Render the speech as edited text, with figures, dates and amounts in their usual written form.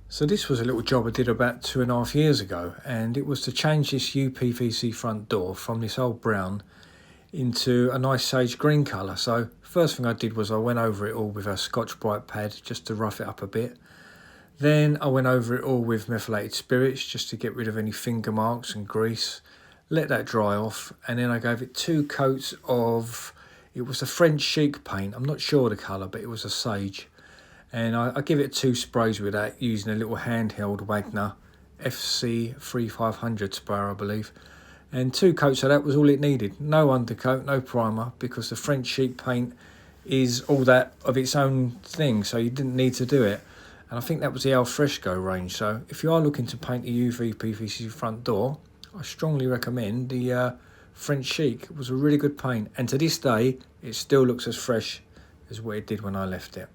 So this was a little job I did about 2.5 years ago, and it was to change this UPVC front door from this old brown into a nice sage green colour. So first thing I did was I went over it all with a Scotch Brite pad just to rough it up a bit. Then I went over it all with methylated spirits just to get rid of any finger marks and grease. Let that dry off, and then I gave it 2 coats of, it was a French chic paint. I'm not sure the colour, but it was a sage. And I give it 2 sprays with that using a little handheld Wagner FC 3500 sprayer, I believe. And 2 coats of that was all it needed. No undercoat, no primer, because the French chic paint is all that of its own thing, so you didn't need to do it. And I think that was the Al Fresco range. So if you are looking to paint a UV PVC front door, I strongly recommend the French chic. It was a really good paint, and to this day it still looks as fresh as what it did when I left it.